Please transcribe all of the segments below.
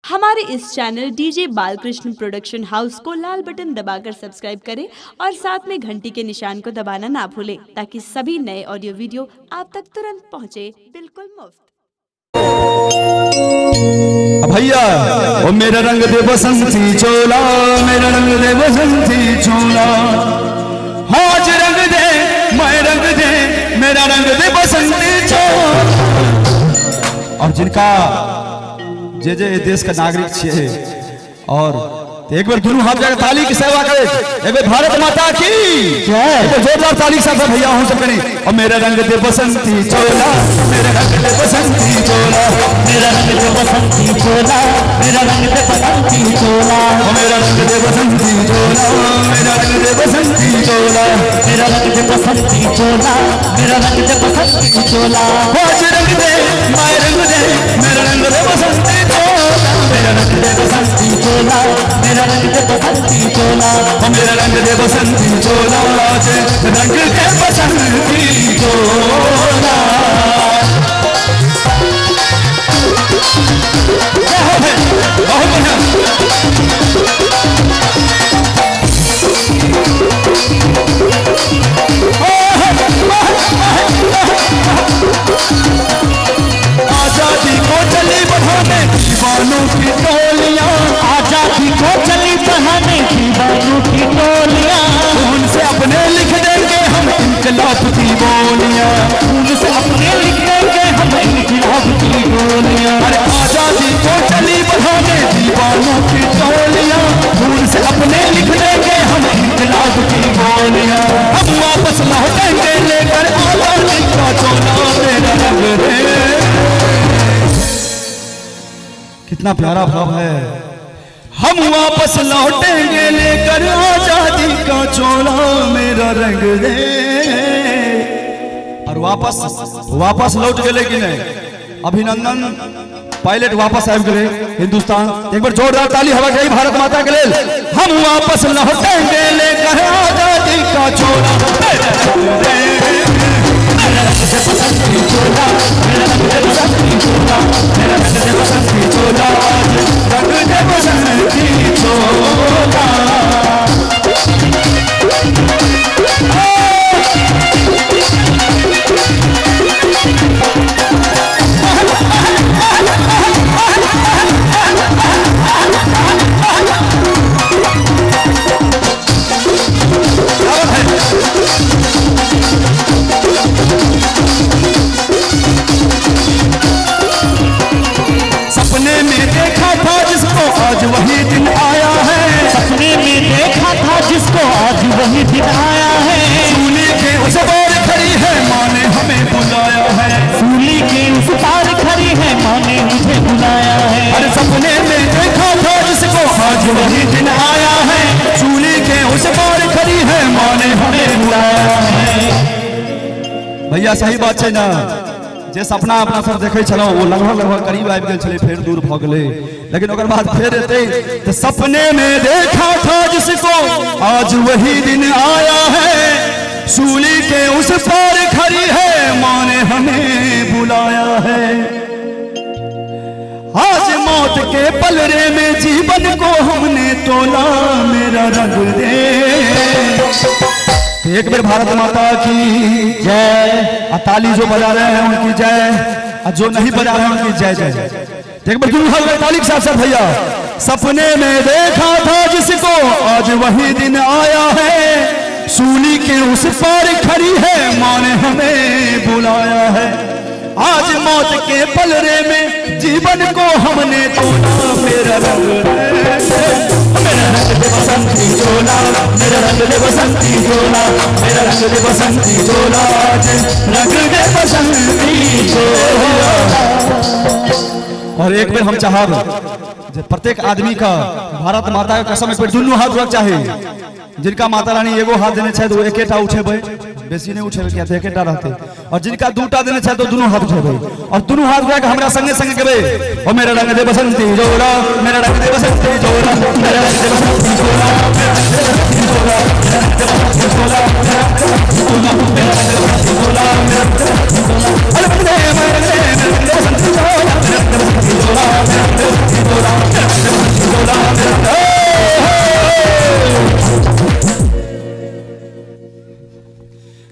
हमारे इस channel DJ Balkrishna production house को लाल बटन दबाकर सब्सक्राइब करें और साथ में घंटी के निशान को दबाना ना भूलें ताकि सभी नए ऑडियो वीडियो आप तक तुरंत पहुंचे, बिल्कुल मुफ्त। भैया ओ मेरा रंग दे बसंती चोला, मेरा रंग दे बसंती चोला, आज रंग दे मैं रंग दे, मेरा रंग दे बसंती चोला। और जिनका जे जे देश का नागरिक छे और एक बार दोनों हाथ जाकर ताली की सेवा करे, एक बार भारत माता की जय, जोरदार ताली से सब भैया हो सब करें। और मेरा रंग दे बसंती चोला, मेरा रंग दे बसंती चोला, मेरा रंग दे बसंती चोला, मेरा रंग दे बसंती चोला, मेरा रंग दे बसंती चोला, मेरा रंग दे बसंती चोला, मेरा रंग दे बसंती चोला, मेरा रंग दे बसंती चोला, आज रंग दे मैं रंग दे, मेरा रंग दे बसंती चोला, मेरा रंग दे बसंती चोला, मेरा रंग दे बसंती चोला, मेरा रंग दे बसंती चोला, आज रंग दे बसंती चोला। बहुत आजादी को चली बढ़ाने दीवानों की टोलियां, आजादी को चली बढ़ाने दीवानों की टोलियां, उनसे अपने लिख देंगे हम इनकलाब की बोलियां, उनसे अपने लिख देंगे हम इनकलाब की बोलियां। अरे आजादी को चली बढ़ाने दीवानों की टोलियां, उनसे अपने लिख देंगे हम इनकलाब की बोलियां। हम वापस लौटेंगे लेकर आजादी का चोला, मेरा रंग दे। कितना प्यारा भाव है। हम वापस लौटेंगे लेकर आजादी का चोला, मेरा रंग दे। और वापस लौट गए लेकिन अभिनंदन पायलट वापस आ गए हिंदुस्तान। एक बार जोरदार ताली हवा गई भारत माता के लिए। हम वापस लौटेंगे लेकर आजादी का चोला, मेरा रंग दे। मेरा रंग दे बसंती चोला, मेरा रंग दे बसंती चोला, मेरा रंग दे बसंती चोला, रंग दे बसंती चोला। सपने में देखा था जिसको आज वही दिन आया है, सपने में देखा था जिसको आज वही दिन आया है, सूली के उस पार खड़ी है माँ ने हमें बुलाया है, सूली के उस पार खड़ी है माँ ने मुझे बुलाया है। अरे सपने में देखा था जिसको आज वही दिन आया है, सूली के उस पार खड़ी है माँ ने हमें बुलाया है। भैया सही बात है ना, जे सपना अपना सब देखे चलो वो लगभग करीब आबि गेल छले, फिर दूर भ गेले, लेकिन ओकर बाद फिर एते तो सपने में देखा था जिसको आज वही दिन आया है, सूली के उस पार खड़ी है माँ ने हमें बुलाया है। आज मौत के पलरे में जीवन को हमने तोला, मेरा रंग दे। एक बार भारत माता की जय। ताली जो बजा रहे हैं उनकी जय, और जो नहीं बजा रहे हैं उनकी जय जय। एक बार दोनों हाथ ताली के साथ साथ भैया। सपने में देखा था जिसको आज वही दिन आया है, सूली के उस पार खड़ी है माँ ने हमें बुलाया है। आज मौत के पलरे में जीवन को हमने तोला, मेरा रंग दे। मेरा रंग दे बसंती चोला, मेरा रंग दे बसंती चोला, मेरा रंग दे बसंती चोला, रंग दे बसंती चोला। और एक बार हम चाहब प्रत्येक आदमी का भारत माता का कसम एक बार दोनों हाथ रख चाहे। जिनका माता रानी एगो हाथ देने चाहे तो एकेटा उठेबे, बेसी नहीं उठेबे क्या तो एकेटा रहते, और जिनका दूटा देने चाहे तो दोनों हाथ उठेबे, और दोनों हाथ उठा के हमरा संगे संगे कहबे, ओ मेरा रंग दे बसंती जोड़ा, मेरा रंग दे बसंती जोड़ा, मेरा रंग दे बसंती जोड़ा, मेरा रंग दे बसंती जोड़ा, मेरा रंग दे बसंती जोड़ा, मेरा रंग दे बसंती जोड़ा, मेरा रंग दे बसंती जोड़ा, मेरा रंग दे बसंती जोड़ा, अरे रंग दे बसंती जोड़ा, मेरा रंग दे बसंती जोड़ा, मेरा रंग दे बसंती जोड़ा, मेरा रंग दे बसंती जोड़ा।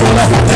Bola